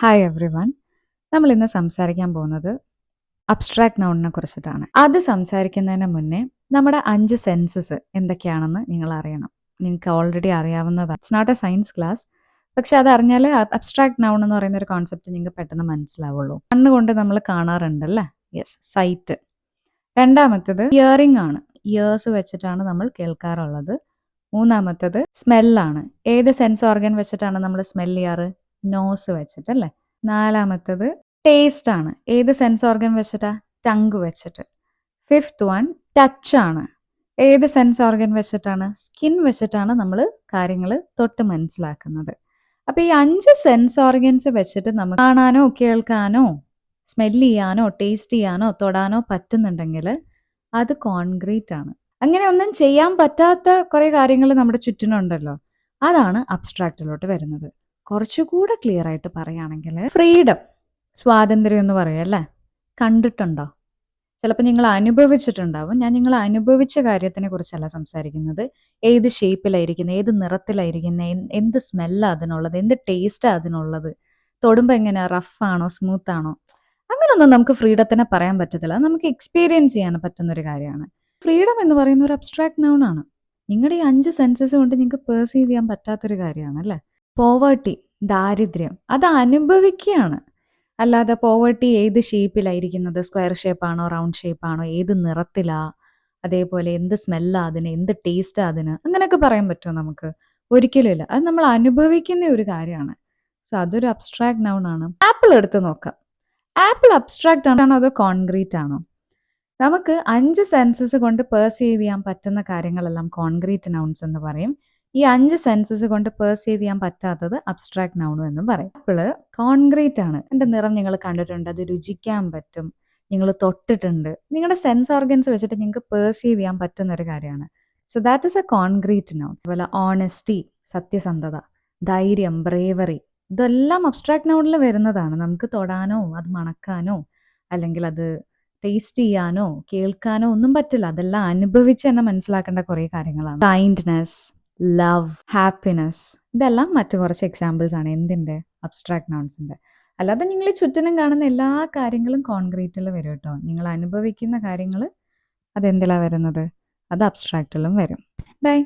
Hi every one. നമ്മൾ ഇന്ന് സംസാരിക്കാൻ പോകുന്നത് അബ്സ്ട്രാക്ട് നൗണിനെ കുറിച്ചിട്ടാണ്. അത് സംസാരിക്കുന്നതിന് മുന്നേ നമ്മുടെ 5 സെൻസസ് എന്തൊക്കെയാണെന്ന് നിങ്ങൾ അറിയണം. നിങ്ങൾക്ക് ഓൾറെഡി അറിയാവുന്നതാണ്. It's not a science class. പക്ഷെ അതറിഞ്ഞാൽ അബ്സ്ട്രാക്ട് നൗൺ എന്ന് പറയുന്ന ഒരു കോൺസെപ്റ്റ് നിങ്ങൾക്ക് പെട്ടെന്ന് മനസ്സിലാവുള്ളൂ. കണ്ണുകൊണ്ട് നമ്മൾ കാണാറുണ്ടല്ലേ? Yes, sight. രണ്ടാമത്തത് ഹിയറിംഗ് ആണ്. ഇയേഴ്സ് വെച്ചിട്ടാണ് നമ്മൾ കേൾക്കാറുള്ളത്. മൂന്നാമത്തത് സ്മെല്ലാണ്. ഏത് സെൻസ് ഓർഗൻ വെച്ചിട്ടാണ് നമ്മൾ സ്മെൽ ചെയ്യാറ്? നോസ് വെച്ചിട്ടല്ലേ. നാലാമത്തത് ടേസ്റ്റ് ആണ്. ഏത് സെൻസ് ഓർഗൻ വെച്ചിട്ടാ? ടങ്ക് വെച്ചിട്ട്. ഫിഫ്ത്ത് വൺ ടച്ച് ആണ്. ഏത് സെൻസ് ഓർഗൻ വെച്ചിട്ടാണ്? സ്കിൻ വെച്ചിട്ടാണ് നമ്മൾ കാര്യങ്ങൾ തൊട്ട് മനസ്സിലാക്കുന്നത്. അപ്പൊ ഈ 5 സെൻസ് ഓർഗൻസ് വെച്ചിട്ട് നമുക്ക് കാണാനോ കേൾക്കാനോ സ്മെല് ചെയ്യാനോ ടേസ്റ്റ് ചെയ്യാനോ തൊടാനോ പറ്റുന്നുണ്ടെങ്കിൽ അത് കോൺക്രീറ്റ് ആണ്. അങ്ങനെ ഒന്നും ചെയ്യാൻ പറ്റാത്ത കുറെ കാര്യങ്ങൾ നമ്മുടെ ചുറ്റിനുണ്ടല്ലോ, അതാണ് അബ്സ്ട്രാക്റ്റിലോട്ട് വരുന്നത്. കുറച്ചുകൂടെ ക്ലിയർ ആയിട്ട് പറയുകയാണെങ്കിൽ ഫ്രീഡം, സ്വാതന്ത്ര്യം എന്ന് പറയും അല്ലേ. കണ്ടിട്ടുണ്ടോ? ചിലപ്പോൾ നിങ്ങൾ അനുഭവിച്ചിട്ടുണ്ടാവും. ഞാൻ നിങ്ങൾ അനുഭവിച്ച കാര്യത്തിനെ കുറിച്ചല്ല സംസാരിക്കുന്നത്. ഏത് ഷേപ്പിലായിരിക്കുന്നത്, ഏത് നിറത്തിലായിരിക്കുന്നത്, എന്ത് സ്മെല്ലാണ് അതിനുള്ളത്, എന്ത് ടേസ്റ്റാണ് അതിനുള്ളത്, തൊടുമ്പോൾ എങ്ങനെയാ, റഫാണോ സ്മൂത്ത് ആണോ, അങ്ങനൊന്നും നമുക്ക് ഫ്രീഡത്തിനെ പറയാൻ പറ്റത്തില്ല. നമുക്ക് എക്സ്പീരിയൻസ് ചെയ്യാൻ പറ്റുന്ന ഒരു കാര്യമാണ്. ഫ്രീഡം എന്ന് പറയുന്ന ഒരു അബ്സ്ട്രാക്ട് നൗൺ ആണ്. നിങ്ങളുടെ ഈ 5 സെൻസസ് കൊണ്ട് നിങ്ങൾക്ക് പെർസീവ് ചെയ്യാൻ പറ്റാത്തൊരു കാര്യമാണ് അല്ലേ. പോവേർട്ടി, ദാരിദ്ര്യം, അത് അനുഭവിക്കുകയാണ്. അല്ലാതെ പോവേർട്ടി ഏത് ഷേപ്പിലായിരിക്കുന്നത്, സ്ക്വയർ ഷേപ്പാണോ റൗണ്ട് ഷേപ്പാണോ, ഏത് നിറത്തിലാ, അതേപോലെ എന്ത് സ്മെല്ലാ അതിന്, എന്ത് ടേസ്റ്റാ അതിന്, അങ്ങനെയൊക്കെ പറയാൻ പറ്റുമോ നമുക്ക്? ഒരിക്കലും ഇല്ല. അത് നമ്മൾ അനുഭവിക്കുന്ന ഒരു കാര്യമാണ്. സോ അതൊരു അബ്സ്ട്രാക്ട് നൗൺ ആണ്. ആപ്പിൾ എടുത്ത് നോക്കാം. ആപ്പിൾ അബ്സ്ട്രാക്ട് ആണോ അതോ കോൺക്രീറ്റ് ആണോ? നമുക്ക് 5 സെൻസസ് കൊണ്ട് പെർസീവ് ചെയ്യാൻ പറ്റുന്ന കാര്യങ്ങളെല്ലാം കോൺക്രീറ്റ് നൗൺസ് എന്ന് പറയും. ഈ 5 സെൻസസ് കൊണ്ട് പെർസീവ് ചെയ്യാൻ പറ്റാത്തത് അബ്സ്ട്രാക്ട് നൗൺ എന്നും പറയും. ആപ്പിള് കോൺക്രീറ്റ് ആണ്. അതിന്റെ നിറം നിങ്ങൾ കണ്ടിട്ടുണ്ട്, അത് രുചിക്കാൻ പറ്റും, നിങ്ങൾ തൊട്ടിട്ടുണ്ട്, നിങ്ങളുടെ സെൻസ് ഓർഗൻസ് വെച്ചിട്ട് നിങ്ങൾക്ക് പെർസീവ് ചെയ്യാൻ പറ്റുന്ന ഒരു കാര്യമാണ്. So that is A concrete noun. അതുപോലെ ഓണസ്റ്റി, സത്യസന്ധത, ധൈര്യം, ബ്രേവറി, ഇതെല്ലാം അബ്സ്ട്രാക്ട് നൗണിൽ വരുന്നതാണ്. നമുക്ക് തൊടാനോ അത് മണക്കാനോ അല്ലെങ്കിൽ അത് ടേസ്റ്റ് ചെയ്യാനോ കേൾക്കാനോ ഒന്നും പറ്റില്ല. അതെല്ലാം അനുഭവിച്ച് തന്നെ മനസ്സിലാക്കേണ്ട കുറേ കാര്യങ്ങളാണ്. കൈൻഡ്നെസ്, ലവ്, ഹാപ്പിനെസ്, ഇതെല്ലാം മറ്റു കുറച്ച് എക്സാമ്പിൾസ് ആണ് എന്തിൻ്റെ? അബ്സ്ട്രാക്ട് നൗൺസിൻ്റെ. അല്ലാതെ നിങ്ങൾ ചുറ്റിനും കാണുന്ന എല്ലാ കാര്യങ്ങളും കോൺക്രീറ്റിൽ വരും കേട്ടോ. നിങ്ങൾ അനുഭവിക്കുന്ന കാര്യങ്ങൾ അതെന്തിലാണ് വരുന്നത്? അത് അബ്സ്ട്രാക്റ്റിലും വരും. ബൈ.